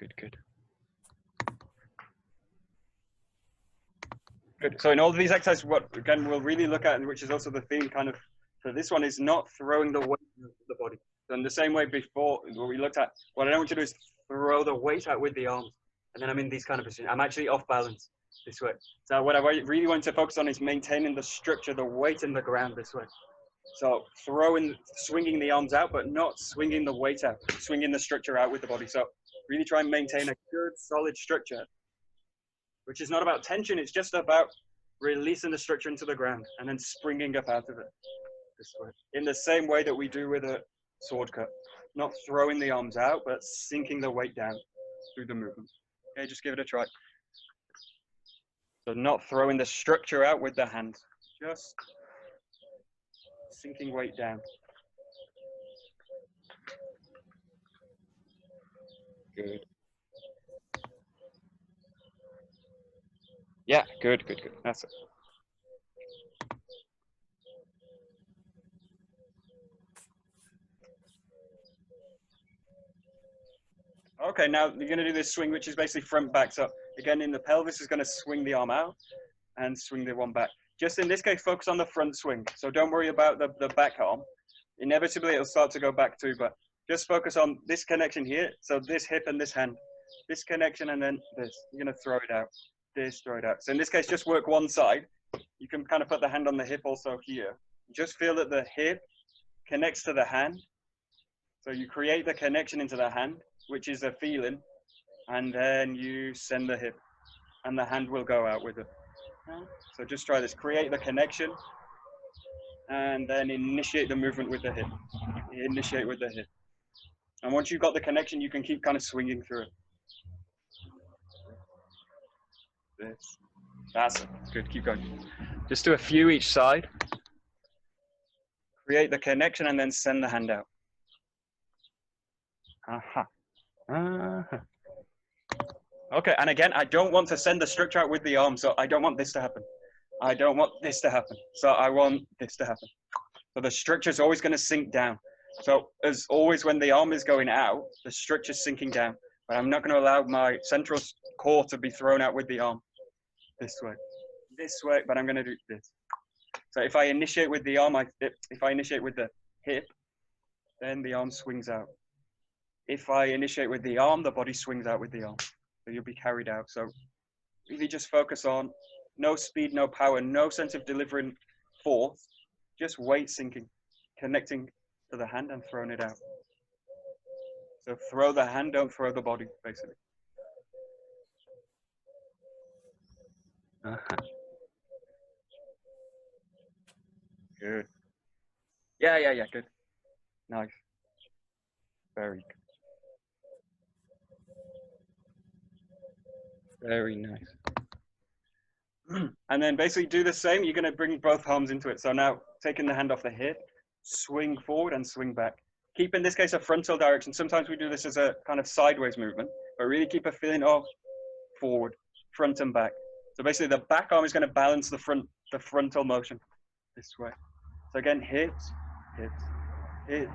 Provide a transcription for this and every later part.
good, good. Good. So in all of these exercises, what again we'll really look at, and which is also the theme kind of for this one, is not throwing the weight of the body. So in the same way before, what we looked at, what I don't want you to do is throw the weight out with the arms. And then I'm in these kind of positions. I'm actually off balance this way. So what I really want to focus on is maintaining the structure, the weight in the ground this way. So swinging the arms out, but not swinging the weight out, swinging the structure out with the body. So really try and maintain a good, solid structure, which is not about tension. It's just about releasing the structure into the ground and then springing up out of it this way. In the same way that we do with a sword cut, not throwing the arms out, but sinking the weight down through the movement. Okay, just give it a try. So not throwing the structure out with the hands, just sinking weight down. Good. Yeah, good, good, good. That's it. Okay, now you're going to do this swing, which is basically front back. So again, in the pelvis is going to swing the arm out and swing the one back. Just in this case, focus on the front swing. So don't worry about the back arm. Inevitably, it'll start to go back too, but just focus on this connection here. So this hip and this hand, this connection, and then this. You're going to throw it out. This, throw it out. So in this case, just work one side. You can kind of put the hand on the hip also here. Just feel that the hip connects to the hand. So you create the connection into the hand, which is a feeling, and then you send the hip, and the hand will go out with it. So just try this. Create the connection, and then initiate the movement with the hip. Initiate with the hip. And once you've got the connection, you can keep kind of swinging through it. This. That's it. Good. Keep going. Just do a few each side. Create the connection, and then send the hand out. Aha. Okay, and again, I don't want to send the structure out with the arm, so I don't want this to happen. I don't want this to happen, so I want this to happen. So the structure is always going to sink down. So as always, when the arm is going out, the structure is sinking down, but I'm not going to allow my central core to be thrown out with the arm this way, but I'm going to do this. So if I initiate with the arm, if I initiate with the hip, then the arm swings out. If I initiate with the arm, the body swings out with the arm. So you'll be carried out. So really just focus on no speed, no power, no sense of delivering force, just weight sinking, connecting to the hand and throwing it out. So throw the hand, don't throw the body, basically. Good. Yeah, good. Nice. Very good. Very nice. And then basically do the same. You're going to bring both arms into it. So now taking the hand off the hip, swing forward and swing back. Keep in this case a frontal direction. Sometimes we do this as a kind of sideways movement, but really keep a feeling of forward, front and back. So basically the back arm is going to balance the frontal motion this way. So again, hips, hips, hips,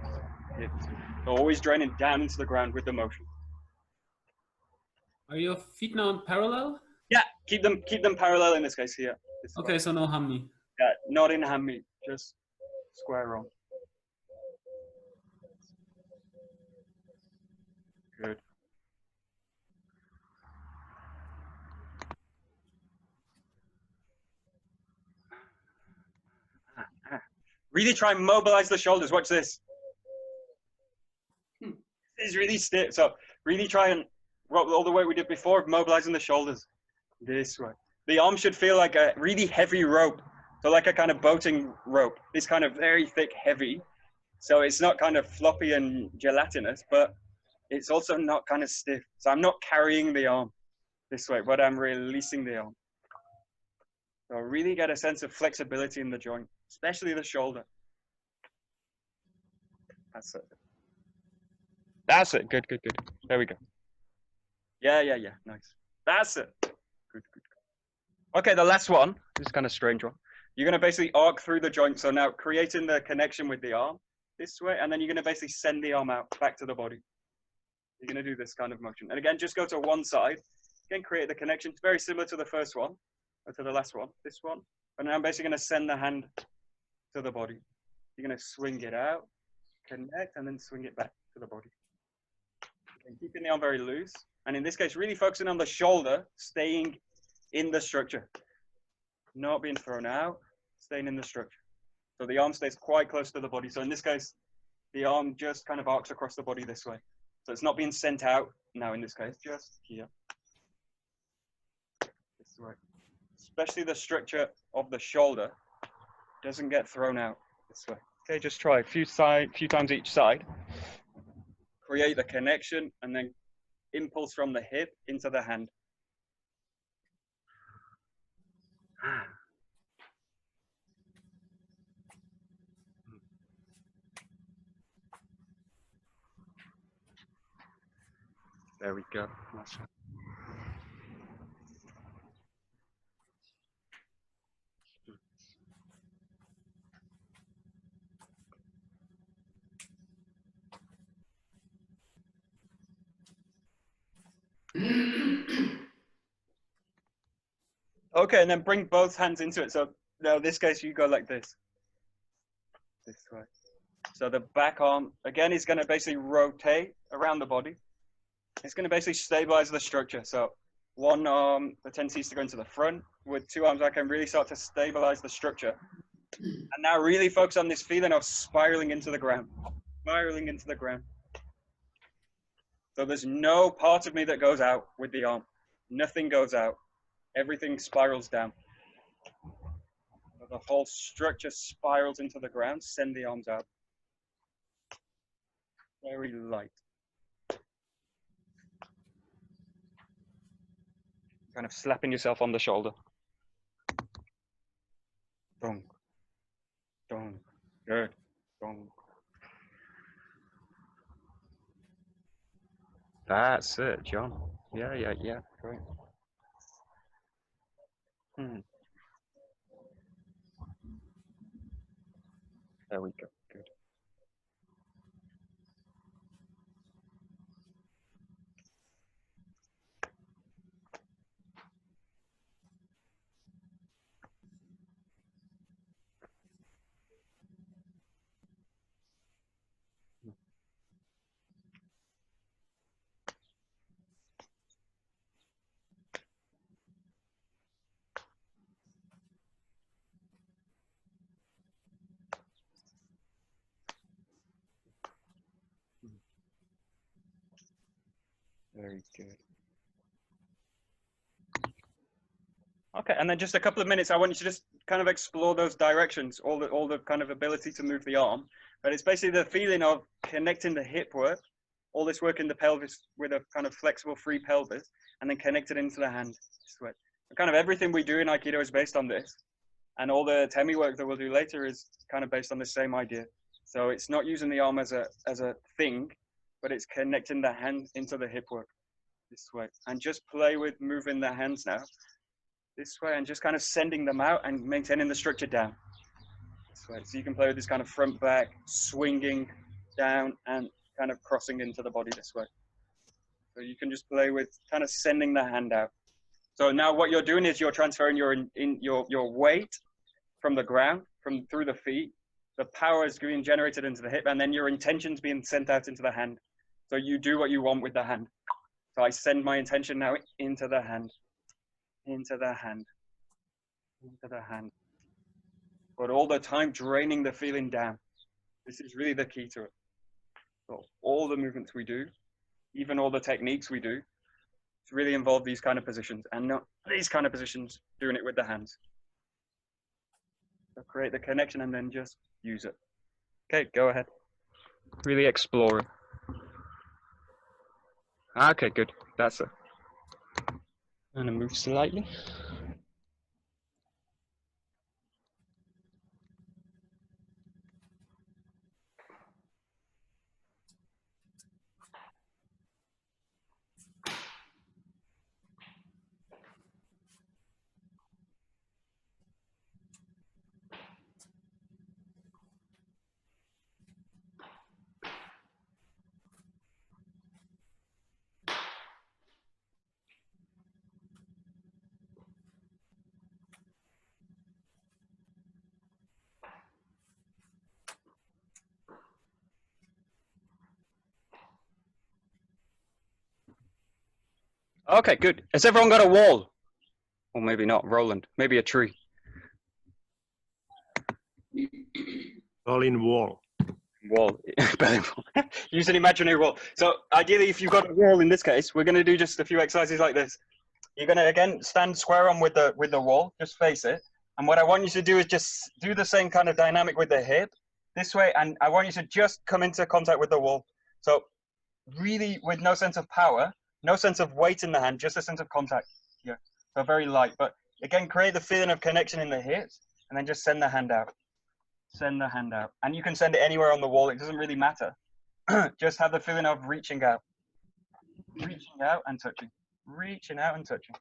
hips. So always draining down into the ground with the motion. Are your feet now parallel? Yeah, keep them parallel in this case here. Okay, so no hammi. Yeah, not in hammi, just square on. Good. Really try and mobilize the shoulders. Watch this. This is really stiff. So really try and all the way we did before, mobilizing the shoulders this way. The arm should feel like a really heavy rope. So like a kind of boating rope. It's kind of very thick, heavy. So it's not kind of floppy and gelatinous, but it's also not kind of stiff. So I'm not carrying the arm this way, but I'm releasing the arm. So really get a sense of flexibility in the joint, especially the shoulder. That's it. That's it. Good, good, good. There we go. Yeah. Nice. That's it. Good. Okay, the last one. This is kind of a strange one. You're going to basically arc through the joint. So now creating the connection with the arm this way, and then you're going to basically send the arm out back to the body. You're going to do this kind of motion. And again, just go to one side. Again, create the connection. It's very similar to the first one, or to the last one, this one. But now I'm basically going to send the hand to the body. You're going to swing it out, connect, and then swing it back to the body. And keeping the arm very loose. And in this case, really focusing on the shoulder, staying in the structure. Not being thrown out, staying in the structure. So the arm stays quite close to the body. So in this case, the arm just kind of arcs across the body this way. So it's not being sent out now in this case, just here. This way. Especially the structure of the shoulder doesn't get thrown out this way. Okay, just try a few times each side. Create the connection and then impulse from the hip into the hand. There we go. Okay, and then bring both hands into it. So now in this case, you go like this. This way. So the back arm, again, is going to basically rotate around the body. It's going to basically stabilize the structure. So one arm, the tendency is to go into the front. With two arms, I can really start to stabilize the structure. And now really focus on this feeling of spiraling into the ground. Spiraling into the ground. So there's no part of me that goes out with the arm. Nothing goes out. Everything spirals down. So the whole structure spirals into the ground. Send the arms out. Very light. Kind of slapping yourself on the shoulder. Dong. Dong. Good. Dong. That's it, John. Yeah. Great. There we go. Good. Very good. Okay, and then just a couple of minutes, I want you to just kind of explore those directions, all the kind of ability to move the arm. But it's basically the feeling of connecting the hip work, all this work in the pelvis with a kind of flexible free pelvis, and then connect it into the hand. Kind of everything we do in Aikido is based on this. And all the ATEMI work that we'll do later is kind of based on the same idea. So it's not using the arm as a thing, but it's connecting the hand into the hip work this way. And just play with moving the hands now this way and just kind of sending them out and maintaining the structure down this way. So you can play with this kind of front back, swinging down and kind of crossing into the body this way. So you can just play with kind of sending the hand out. So now what you're doing is you're transferring your weight from the ground, through the feet. The power is being generated into the hip, and then your intention's being sent out into the hand. So you do what you want with the hand. So I send my intention now into the hand, into the hand, into the hand. But all the time draining the feeling down. This is really the key to it. So all the movements we do, even all the techniques we do, to really involve these kind of positions, and not these kind of positions, doing it with the hands. So create the connection and then just use it. Okay, go ahead. Really explore it. Okay, good. That's it. I'm gonna move slightly. Okay, good. Has everyone got a wall? Or maybe not, Roland. Maybe a tree. All in wall. Wall. Use an imaginary wall. So ideally, if you've got a wall in this case, we're going to do just a few exercises like this. You're going to, again, stand square on with the wall. Just face it. And what I want you to do is just do the same kind of dynamic with the hip this way. And I want you to just come into contact with the wall. So really with no sense of power, no sense of weight in the hand, just a sense of contact. Yeah. So very light. But again, create the feeling of connection in the hips and then just send the hand out. Send the hand out. And you can send it anywhere on the wall. It doesn't really matter. Just have the feeling of reaching out. Reaching out and touching. Reaching out and touching.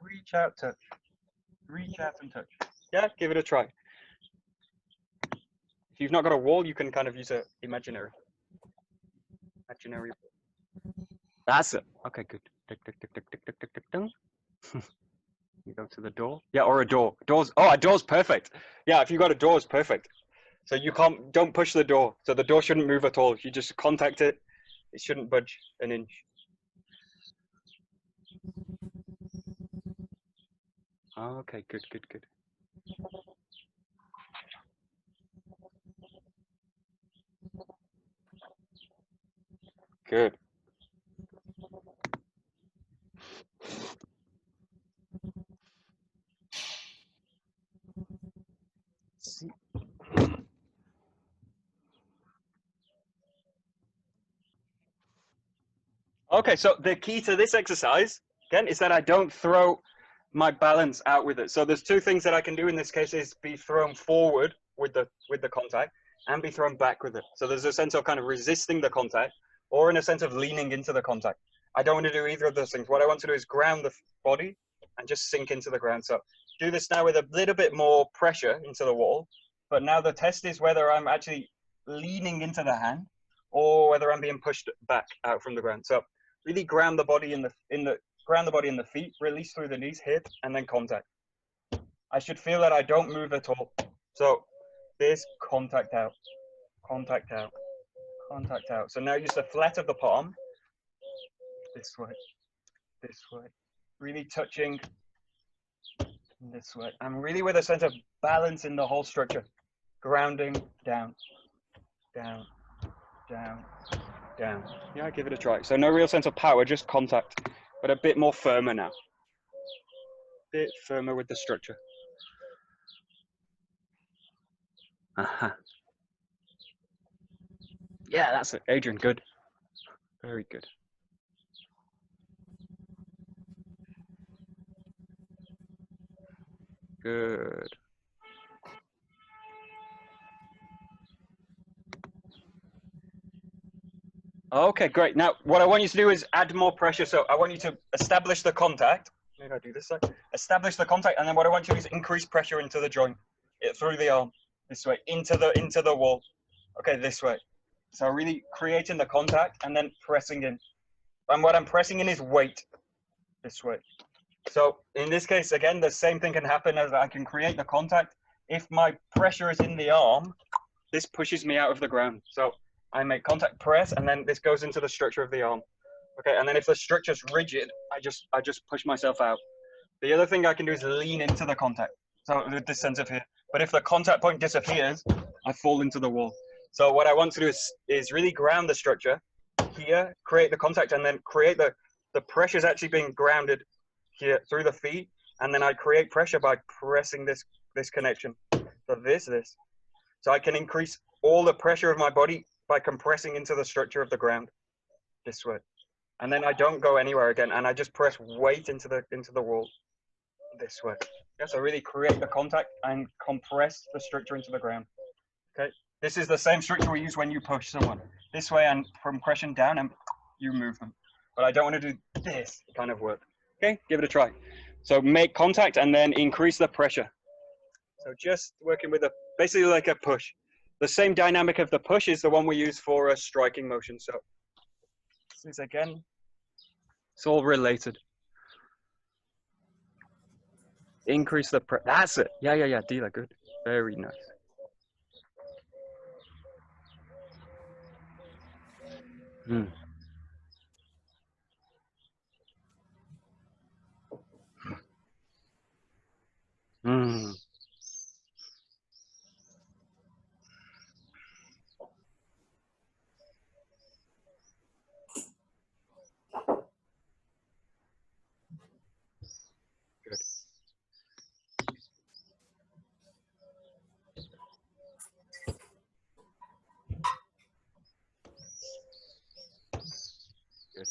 Reach out, touch. Reach out and touch. Yeah, give it a try. If you've not got a wall, you can kind of use a imaginary. That's it. Okay, good. Tick, tick, tick, tick, tick, tick, tick, tick, tick. You go to the door. Yeah, or a door. Doors. Oh, a door's perfect. Yeah, if you got a door, it's perfect. So you don't push the door. So the door shouldn't move at all. You just contact it. It shouldn't budge an inch. Okay, good, good, good. Good. Okay, so the key to this exercise, again, is that I don't throw my balance out with it. So there's two things that I can do in this case is be thrown forward with the contact and be thrown back with it. So there's a sense of kind of resisting the contact or in a sense of leaning into the contact. I don't want to do either of those things. What I want to do is ground the body and just sink into the ground. So do this now with a little bit more pressure into the wall. But now the test is whether I'm actually leaning into the hand or whether I'm being pushed back out from the ground. So really ground the body in the feet, release through the knees, hip, and then contact. I should feel that I don't move at all. So this contact out, contact out, contact out. So now use the flat of the palm, this way, really touching this way. And really with a sense of balance in the whole structure. Grounding down, down, down, down. Yeah, give it a try. So no real sense of power, just contact, but a bit more firmer now. Bit firmer with the structure. Uh-huh. Yeah, that's it. Adrian, good. Very good. Good. Okay, great. Now, what I want you to do is add more pressure. So I want you to establish the contact. Maybe I do this side. Establish the contact, and then what I want you to do is increase pressure into the joint, through the arm, this way, into the wall. Okay, this way. So really creating the contact and then pressing in. And what I'm pressing in is weight, this way. So in this case, again, the same thing can happen as I can create the contact. If my pressure is in the arm, this pushes me out of the ground. So I make contact, press, and then this goes into the structure of the arm. Okay, and then if the structure's rigid, I just push myself out. The other thing I can do is lean into the contact. So with this sense of here. But if the contact point disappears, I fall into the wall. So what I want to do is really ground the structure here, create the contact, and then create the pressure is actually being grounded here through the feet, and then I create pressure by pressing this connection. So this. So I can increase all the pressure of my body by compressing into the structure of the ground this way. And then I don't go anywhere again, and I just press weight into the wall this way. Yeah, so really create the contact and compress the structure into the ground. Okay, this is the same structure we use when you push someone this way, and from compression down, and you move them. But I don't want to do this kind of work. Okay, give it a try. So make contact and then increase the pressure. So just working with basically like a push. The same dynamic of the push is the one we use for a striking motion. So this is again, it's all related. Increase the pressure. That's it. Yeah. Dealer, good. Very nice. Mm. Good. Good.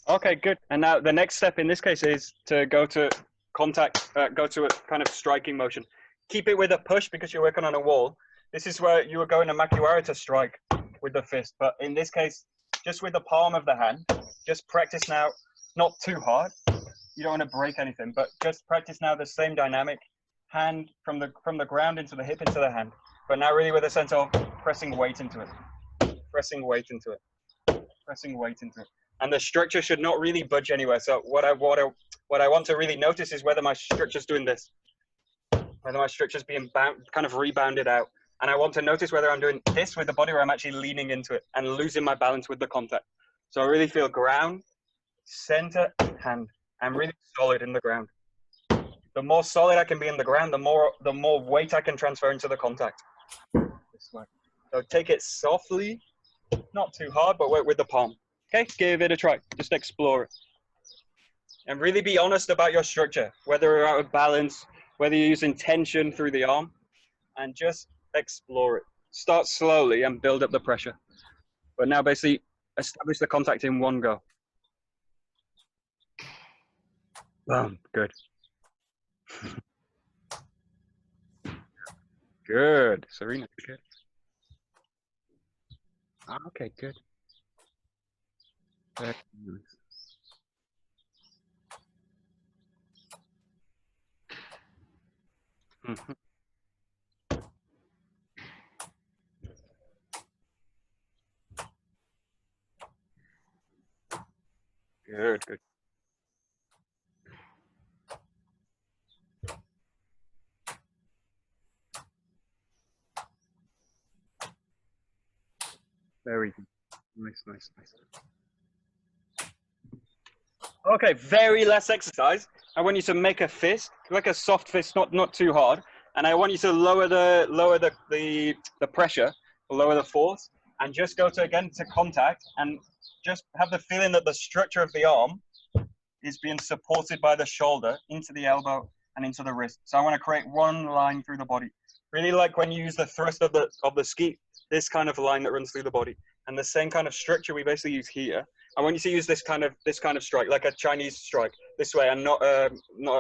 Okay, good. And now the next step in this case is to go to contact, go to a kind of striking motion. Keep it with a push because you're working on a wall. This is where you were going to Makiwara to strike with the fist. But in this case, just with the palm of the hand, just practice now, not too hard. You don't want to break anything, but just practice now the same dynamic, hand from the ground into the hip into the hand. But now really with a sense of pressing weight into it, pressing weight into it, pressing weight into it. And the structure should not really budge anywhere. So what I want to really notice is whether my structure's doing this, whether my structure's being kind of rebounded out. And I want to notice whether I'm doing this with the body or I'm actually leaning into it and losing my balance with the contact. So I really feel ground, center, hand. I'm really solid in the ground. The more solid I can be in the ground, the more weight I can transfer into the contact. This way. So take it softly, not too hard, but work with the palm. Okay, give it a try. Just explore it. And really be honest about your structure, whether you're out of balance, whether you're using tension through the arm, and just explore it. Start slowly and build up the pressure. But now basically establish the contact in one go. Boom, good. Good, Serena, good. Okay, good. Very nice. Mm-hmm. Good, good. Very good. Nice, nice, nice. Okay, very last exercise. I want you to make a fist, like a soft fist, not too hard. And I want you to lower the pressure, lower the force, and just go to again to contact, and just have the feeling that the structure of the arm is being supported by the shoulder into the elbow and into the wrist. So I want to create one line through the body. Really like when you use the thrust of the ski, this kind of line that runs through the body. And the same kind of structure we basically use here. I want you to use this kind of strike, like a Chinese strike, this way, and not a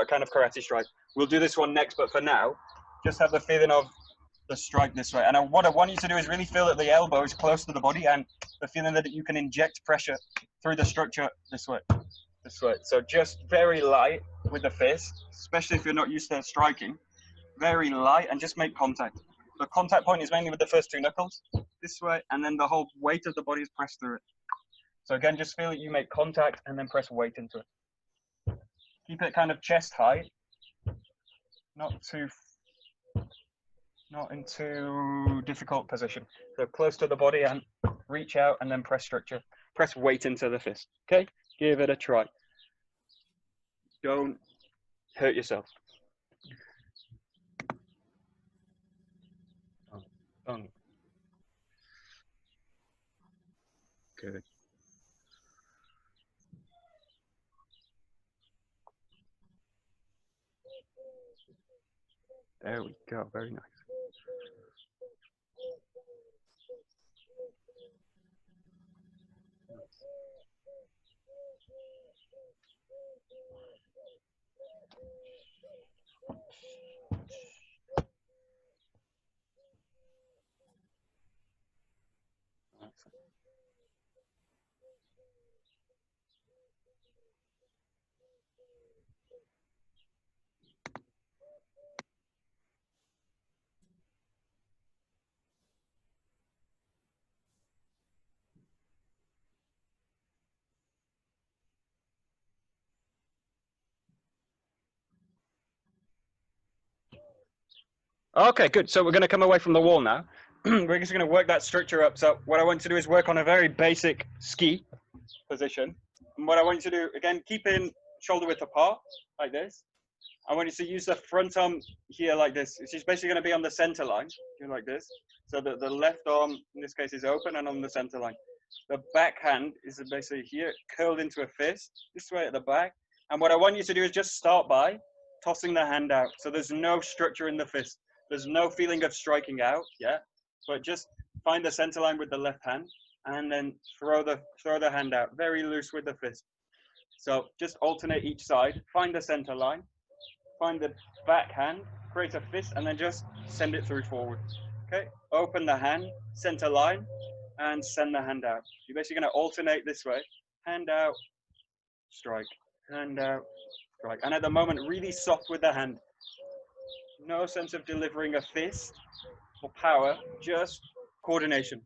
kind of karate strike. We'll do this one next, but for now, just have the feeling of the strike this way. And what I want you to do is really feel that the elbow is close to the body, and the feeling that you can inject pressure through the structure this way. This way. So just very light with the fist, especially if you're not used to striking. Very light, and just make contact. The contact point is mainly with the first two knuckles, this way, and then the whole weight of the body is pressed through it. So again, just feel that you make contact and then press weight into it. Keep it kind of chest height, not in too difficult position. So close to the body and reach out and then press structure. Press weight into the fist. Okay, give it a try. Don't hurt yourself. Good. There we go. Very nice. Okay, good. So we're going to come away from the wall now. We're just going to work that structure up. So what I want to do is work on a very basic ski position. And what I want you to do, again, keep in shoulder width apart, like this. I want you to use the front arm here like this. It's just basically going to be on the center line, here like this. So that the left arm, in this case, is open and on the center line. The back hand is basically here, curled into a fist, this way at the back. And what I want you to do is just start by tossing the hand out. So there's no structure in the fist. There's no feeling of striking out, yeah? But just find the center line with the left hand and then throw the hand out, very loose with the fist. So just alternate each side, find the center line, find the back hand, create a fist, and then just send it through forward. Okay, open the hand, center line, and send the hand out. You're basically going to alternate this way, hand out, strike, hand out, strike. And at the moment, really soft with the hand. No sense of delivering a fist or power, just coordination.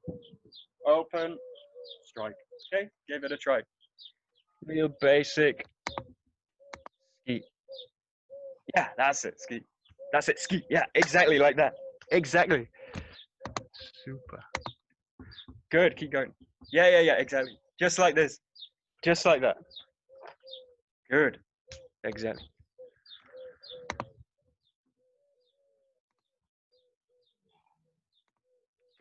Open, strike. Okay, give it a try. Real basic ski. Yeah, that's it, ski. That's it, ski. Yeah, exactly like that. Exactly. Super. Good, keep going. Yeah, exactly. Just like this. Just like that. Good. Exactly.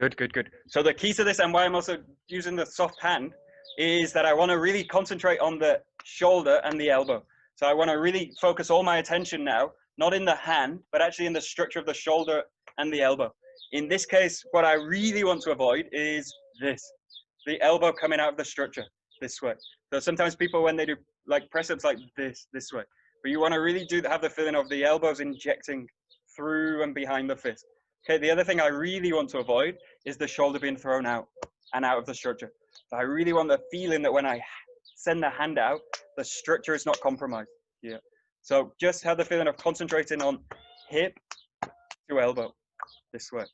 Good. So the key to this, and why I'm also using the soft hand, is that I want to really concentrate on the shoulder and the elbow. So I want to really focus all my attention now, not in the hand, but actually in the structure of the shoulder and the elbow. In this case, what I really want to avoid is this, the elbow coming out of the structure this way. So sometimes people, when they do like press-ups like this way, but you want to really have the feeling of the elbows injecting through and behind the fist. Okay, the other thing I really want to avoid is the shoulder being thrown out and out of the structure. So I really want the feeling that when I send the hand out, the structure is not compromised here. So just have the feeling of concentrating on hip to elbow, this way.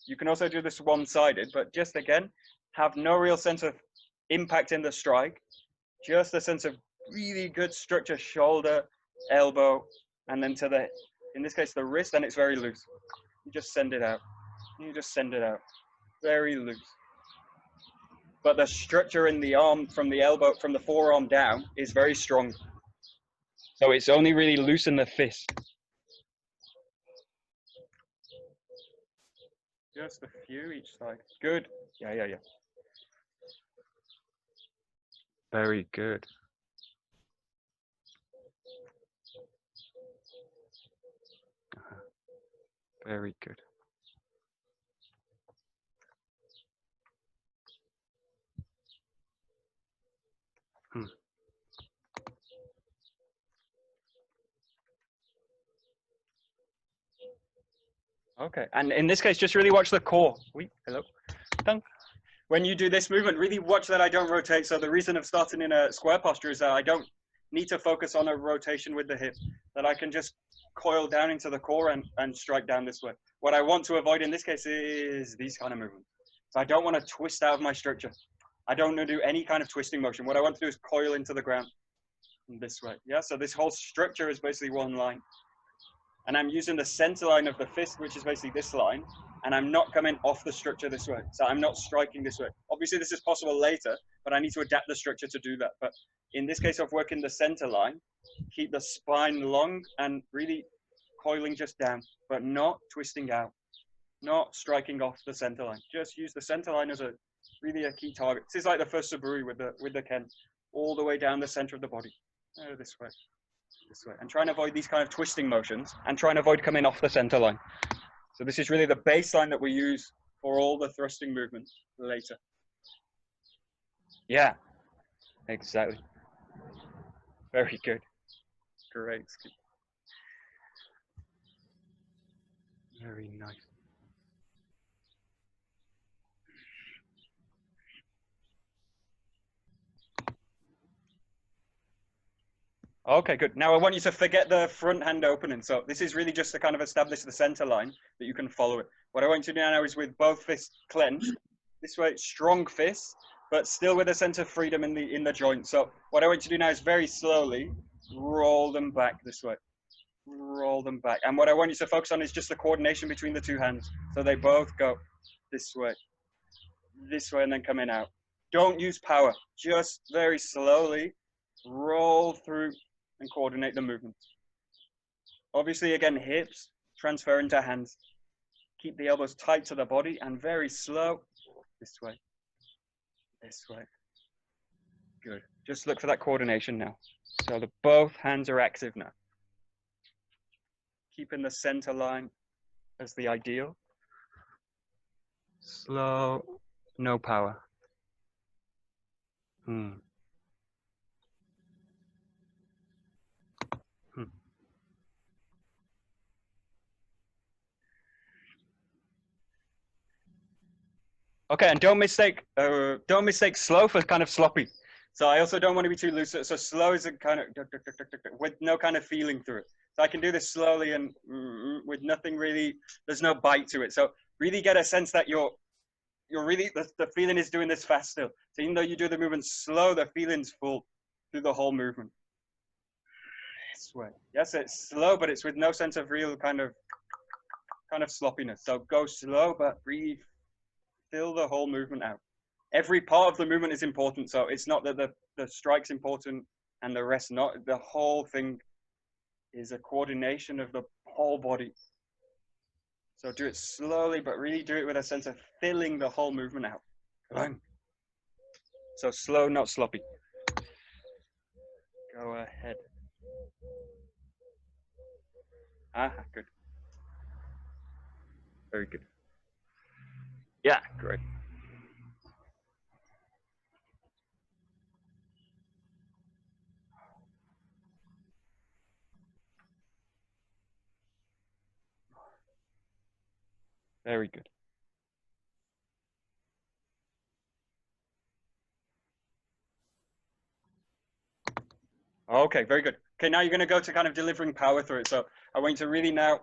You can also do this one-sided, but just again, have no real sense of impact in the strike, just a sense of really good structure, shoulder, elbow, and then to the, in this case, the wrist, and it's very loose. You just send it out. Very loose. But the structure in the arm from the elbow, from the forearm down, is very strong. So it's only really loose in the fist. Just a few each side. Good. Yeah. Very good. Very good. Okay, and in this case, just really watch the core. Hello. When you do this movement, really watch that I don't rotate. So the reason of starting in a square posture is that I don't need to focus on a rotation with the hip, that I can just coil down into the core and strike down this way. What I want to avoid in this case is these kind of movements. So I don't want to twist out of my structure. I don't want to do any kind of twisting motion. What I want to do is coil into the ground this way. Yeah, so this whole structure is basically one line. And I'm using the center line of the fist, which is basically this line, and I'm not coming off the structure this way. So I'm not striking this way. Obviously, this is possible later, but I need to adapt the structure to do that. But in this case of working the center line, keep the spine long and really coiling just down, but not twisting out, not striking off the center line. Just use the center line as really a key target. This is like the first Saburi with the Ken, all the way down the center of the body. This way. And try and avoid these kind of twisting motions and try and avoid coming off the center line. So this is really the baseline that we use for all the thrusting movements later. Yeah, exactly. Very good. Great. Very nice. Okay, good. Now I want you to forget the front hand opening. So this is really just to kind of establish the center line that you can follow it. What I want you to do now is with both fists clenched, this way, strong fists, but still with a sense of freedom in the joint. So what I want you to do now is very slowly roll them back this way. Roll them back. And what I want you to focus on is just the coordination between the two hands. So they both go this way, and then coming out. Don't use power. Just very slowly roll through and coordinate the movement. Obviously, again, hips transfer into hands. Keep the elbows tight to the body and very slow. This way. This way. Good. Just look for that coordination now. So both hands are active now. Keeping the center line as the ideal. Slow, no power. Okay, and don't mistake slow for kind of sloppy. So I also don't want to be too loose. So slow is a kind of with no kind of feeling through it. So I can do this slowly and with nothing really. There's no bite to it. So really get a sense that you're really the feeling is doing this fast still. So even though you do the movement slow, the feeling's full through the whole movement. This way. Yes, it's slow, but it's with no sense of real kind of sloppiness. So go slow, but breathe. Fill the whole movement out. Every part of the movement is important. So it's not that the strike's important and the rest not. The whole thing is a coordination of the whole body. So do it slowly, but really do it with a sense of filling the whole movement out. So slow, not sloppy. Go ahead. Good. Very good. Yeah, great. Very good. Okay, very good. Okay, now you're going to go to kind of delivering power through it. So I want you to really now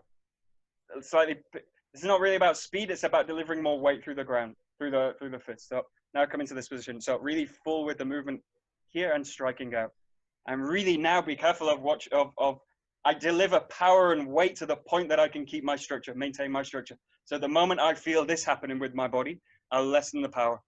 slightly. This is not really about speed. It's about delivering more weight through the ground, through the fist. So now come into this position. So really full with the movement here and striking out. And really now be careful of I deliver power and weight to the point that I can keep my structure, maintain my structure. So the moment I feel this happening with my body, I'll lessen the power.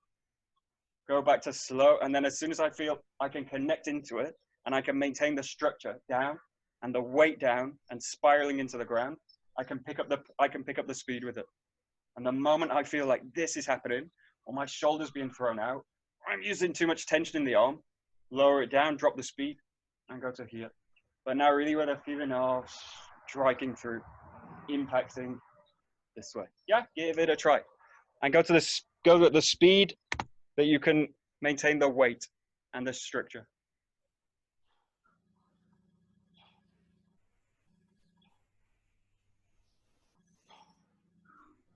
Go back to slow, and then as soon as I feel I can connect into it and I can maintain the structure down and the weight down and spiraling into the ground, I can pick up the speed with it. And the moment I feel like this is happening, or my shoulders being thrown out, or I'm using too much tension in the arm, lower it down, drop the speed, and go to here. But now really with a feeling of striking through, impacting this way. Yeah, give it a try. And go at the speed that you can maintain the weight and the structure.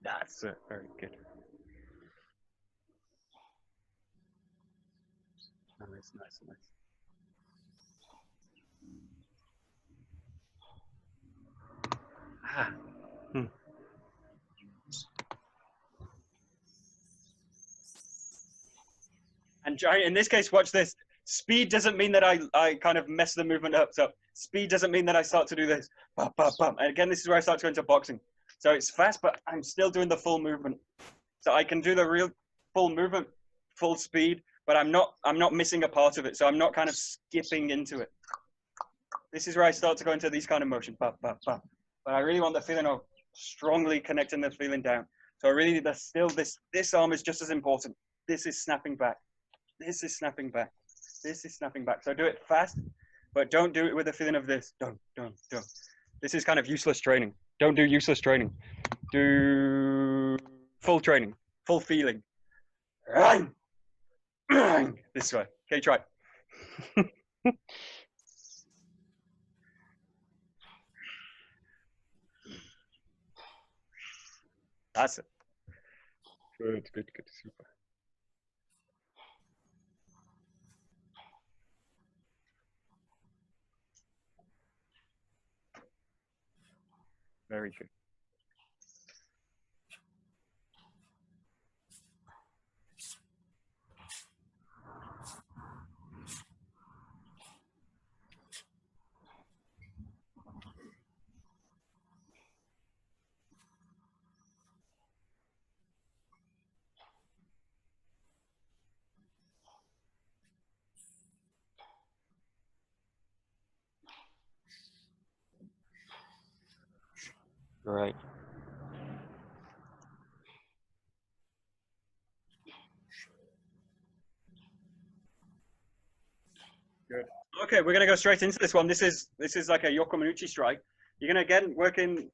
That's it. Very good. Nice, nice, nice. And in this case, watch this. Speed doesn't mean that I kind of mess the movement up. So speed doesn't mean that I start to do this. Bum, bum, bum. And again, this is where I start to go into boxing. So it's fast, but I'm still doing the full movement. So I can do the real full movement, full speed, but I'm not missing a part of it. So I'm not kind of skipping into it. This is where I start to go into these kind of motion. Bum, bum, bum. But I really want the feeling of strongly connecting the feeling down. So really, this arm is just as important. This is snapping back. This is snapping back. This is snapping back. So do it fast, but don't do it with a feeling of this. Don't. This is kind of useless training. Don't do useless training. Do full training, full feeling. This way. Okay, try. That's it. Good, super. Very good. Great. Good. Okay, we're gonna go straight into this one. This is like a Yokomanuchi strike. You're gonna again work in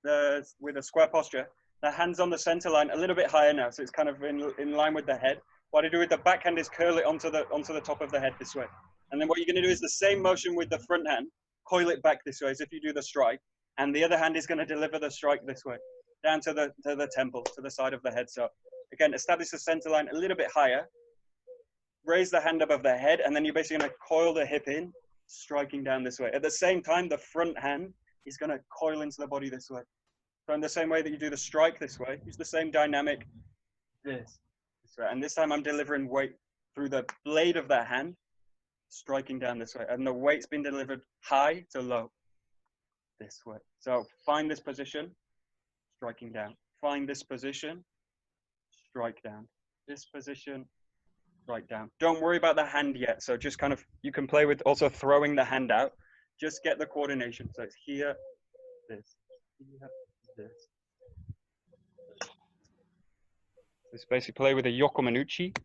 with a square posture. The hands on the center line, a little bit higher now, so it's kind of in line with the head. What I do with the backhand is curl it onto the top of the head this way. And then what you're gonna do is the same motion with the front hand, coil it back this way as if you do the strike, and the other hand is gonna deliver the strike this way, down to the temple, to the side of the head. So again, establish the center line a little bit higher. Raise the hand above the head, and then you're basically going to coil the hip in, striking down this way. At the same time, the front hand is going to coil into the body this way. So in the same way that you do the strike this way, use the same dynamic this way. And this time I'm delivering weight through the blade of that hand, striking down this way. And the weight's been delivered high to low this way. So find this position, striking down. Find this position, strike down. This position, right down. Don't worry about the hand yet. So just kind of, you can play with also throwing the hand out. Just get the coordination. So it's here, this, here, this. Just basically play with a Yokomanuchi.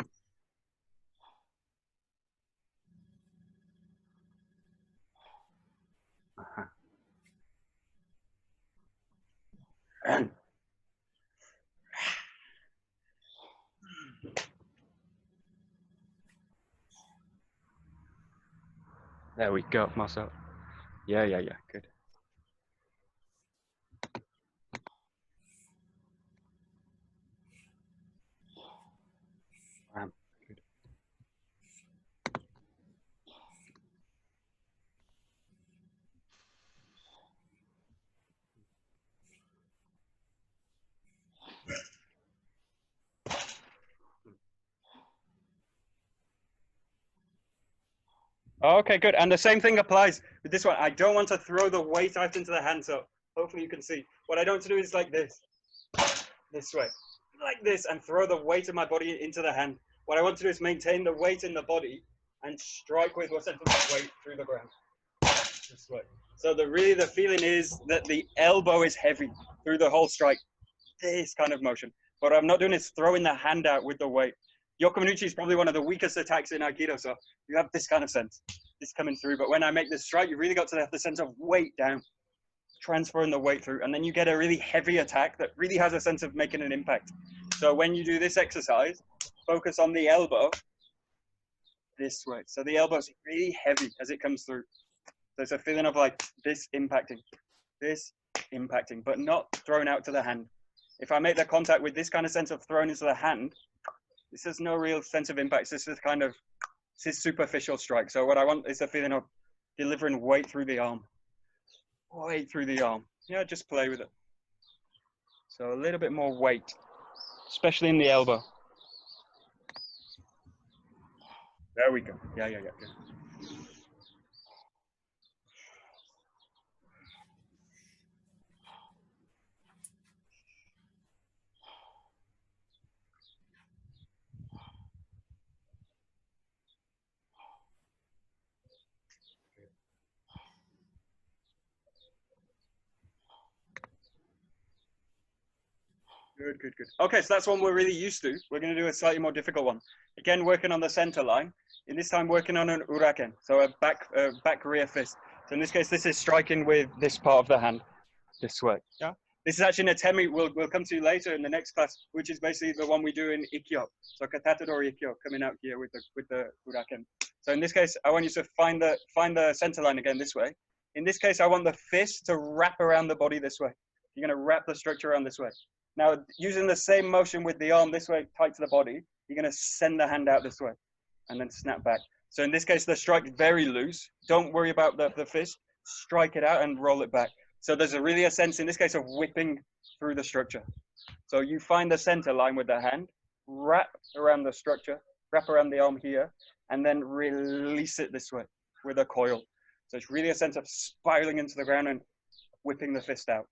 There we go, Marcel. Yeah, good. Good. Okay, good. And the same thing applies with this one. I don't want to throw the weight out into the hand, so hopefully you can see. What I don't want to do is like this way, like this, and throw the weight of my body into the hand. What I want to do is maintain the weight in the body and strike with what's central weight through the ground. This way. So the feeling is that the elbow is heavy through the whole strike. This kind of motion. What I'm not doing is throwing the hand out with the weight. Yokomanuchi is probably one of the weakest attacks in Aikido, so you have this kind of sense, this coming through. But when I make this strike, you really got to have the sense of weight down, transferring the weight through, and then you get a really heavy attack that really has a sense of making an impact. So when you do this exercise, focus on the elbow this way. So the elbow is really heavy as it comes through. So it's a feeling of like this impacting, but not thrown out to the hand. If I make the contact with this kind of sense of thrown into the hand, this has no real sense of impact. This is superficial strike. So what I want is a feeling of delivering weight through the arm. Weight through the arm. Yeah, just play with it. So a little bit more weight, especially in the elbow. There we go. Yeah, good. Good. Okay, so that's one we're really used to. We're going to do a slightly more difficult one. Again, working on the center line. In this time, working on an uraken, so a back rear fist. So in this case, this is striking with this part of the hand, this way. Yeah. This is actually an ATEMI we'll come to later in the next class, which is basically the one we do in Ikkyo. So katatedori Ikkyo coming out here with the uraken. So in this case, I want you to find the center line again this way. In this case, I want the fist to wrap around the body this way. You're going to wrap the structure around this way. Now, using the same motion with the arm this way, tight to the body, you're going to send the hand out this way and then snap back. So in this case, the strike is very loose. Don't worry about the fist. Strike it out and roll it back. So there's really a sense, in this case, of whipping through the structure. So you find the center line with the hand, wrap around the structure, wrap around the arm here, and then release it this way with a coil. So it's really a sense of spiraling into the ground and whipping the fist out.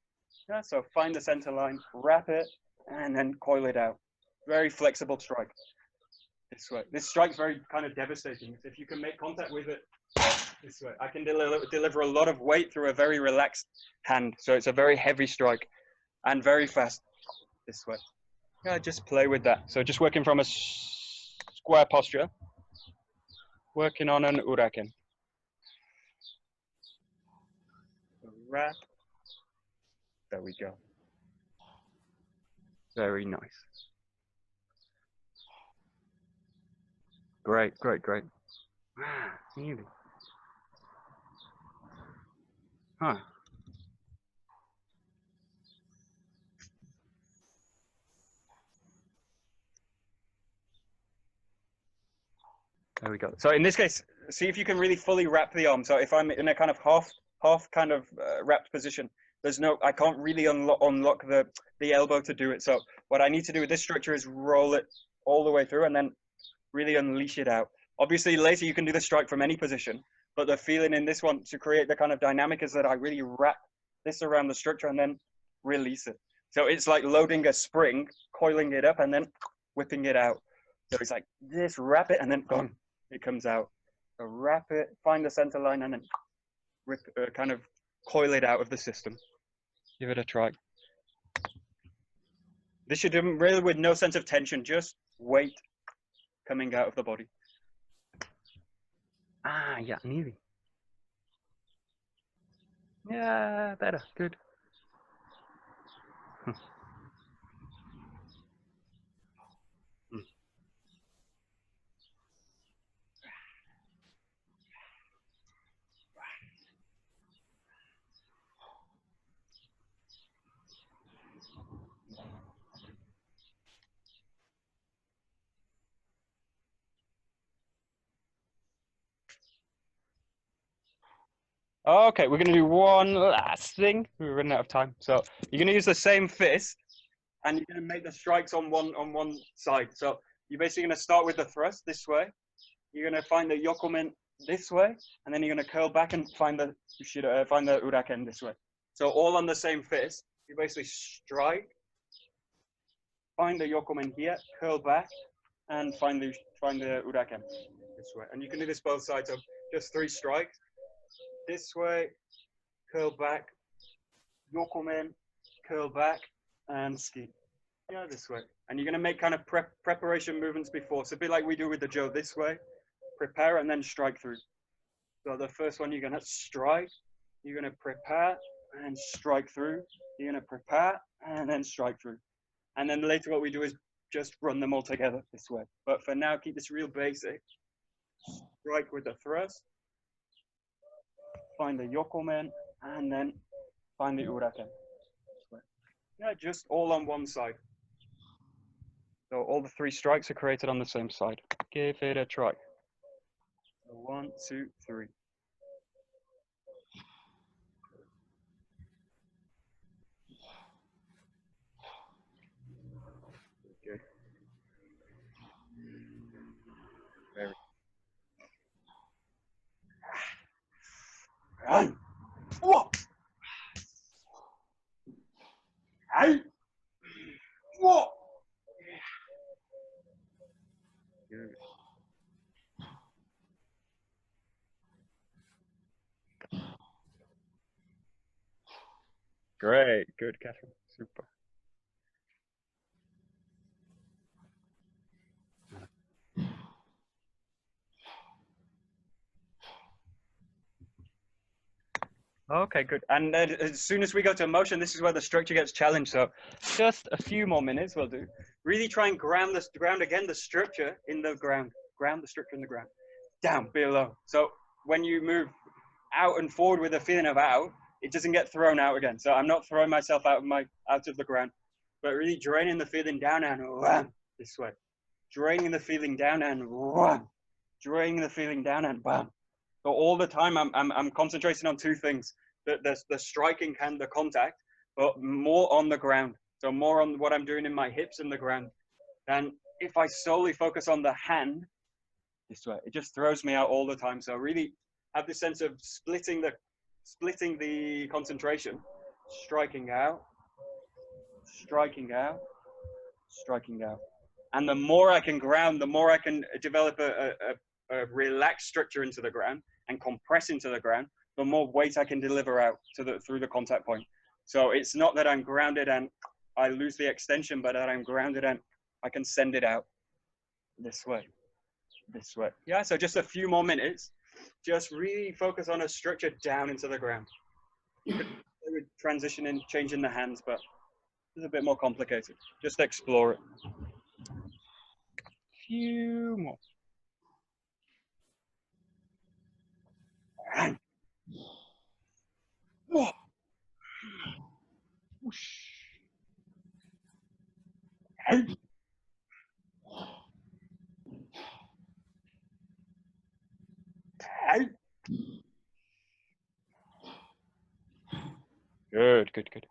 Yeah, so find the center line, wrap it, and then coil it out. Very flexible strike. This way. This strike's very kind of devastating. If you can make contact with it this way, I can deliver a lot of weight through a very relaxed hand. So it's a very heavy strike. and very fast this way. Yeah, just play with that. So just working from a square posture, working on an uraken. Wrap. There we go. Very nice. Great, great, great. Nearly. Huh. There we go. So in this case, see if you can really fully wrap the arm. So if I'm in a kind of half kind of wrapped position, I can't really unlock the elbow to do it. So what I need to do with this structure is roll it all the way through and then really unleash it out. Obviously later you can do the strike from any position, but the feeling in this one to create the kind of dynamic is that I really wrap this around the structure and then release it. So it's like loading a spring, coiling it up and then whipping it out. So it's like this, wrap it and then boom, it comes out. So wrap it, find the center line and then rip, kind of coil it out of the system. Give it a try. This should do really with no sense of tension, just weight coming out of the body. Yeah, nearly. Yeah, better, good. Okay, we're going to do one last thing. We're running out of time. So you're going to use the same fist and you're going to make the strikes on one side. So you're basically going to start with the thrust this way. You're going to find the yokomen this way, and then you're going to curl back and find the uraken this way. So all on the same fist. You basically strike, find the yokomen here, curl back, and find the uraken this way. And you can do this both sides. So just 3 strikes. This way, curl back, yokomen, curl back, and ski. Yeah, this way. And you're going to make kind of preparation movements before. So a bit like we do with the Jo this way. Prepare and then strike through. So the first one, you're going to strike. You're going to prepare and strike through. You're going to prepare and then strike through. And then later what we do is just run them all together this way. But for now, keep this real basic. Strike with the thrust. Find the yokomen, and then find the uraken. Yeah, just all on one side. So all the 3 strikes are created on the same side. Give it a try. So 1, 2, 3. Good. Very. Run. Whoa. Hey. Whoa. Good. Great. Good, Catherine. Super. Okay, good. And then as soon as we go to motion, this is where the structure gets challenged. So just a few more minutes we'll do. Really try and ground again, the structure in the ground. Ground the structure in the ground. Down, below. So when you move out and forward with a feeling of out, it doesn't get thrown out again. So I'm not throwing myself out of the ground, but really draining the feeling down and wham, this way. Draining the feeling down and wham. Draining the feeling down and bam. So all the time I'm concentrating on 2 things, the striking and the contact, but more on the ground. So more on what I'm doing in my hips and the ground. And if I solely focus on the hand, this way, it just throws me out all the time. So really have this sense of splitting the concentration, striking out, striking out, striking out. And the more I can ground, the more I can develop a relaxed structure into the ground and compress into the ground, the more weight I can deliver out through the contact point. So it's not that I'm grounded and I lose the extension, but that I'm grounded and I can send it out this way. Yeah, so just a few more minutes. Just really focus on a structure down into the ground. With transitioning, changing the hands, but it's a bit more complicated. Just explore it. Few more. Whoa. Whoosh. Good, good, good.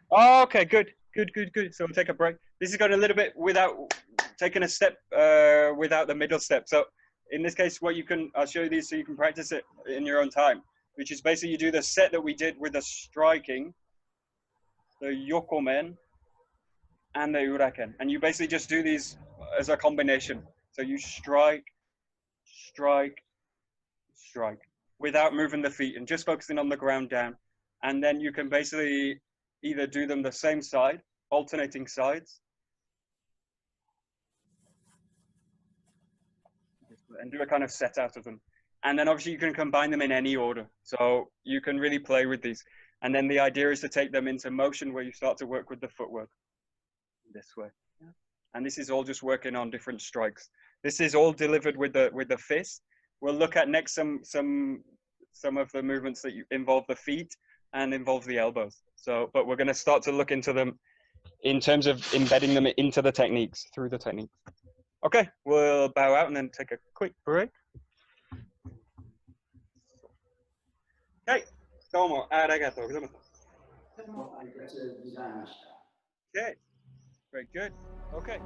Okay, good, good, good, good. So we'll take a break. This is going a little bit without taking a step without the middle step. So in this case, I'll show you these so you can practice it in your own time, which is basically you do the set that we did with the striking, the yokomen, and the uraken. And you basically just do these as a combination. So you strike, strike, strike, without moving the feet and just focusing on the ground down. And then you can basically either do them the same side, alternating sides, and do a kind of set out of them. And then obviously you can combine them in any order. So you can really play with these. And then the idea is to take them into motion where you start to work with the footwork this way. Yeah. And this is all just working on different strikes. This is all delivered with the fist. We'll look at next some of the movements that involve the feet and involve the elbows. So, but we're going to start to look into them in terms of embedding them into the techniques, through the techniques. Okay, we'll bow out and then take a quick break. Okay, どうもありがとうございました。Okay, very good. Okay.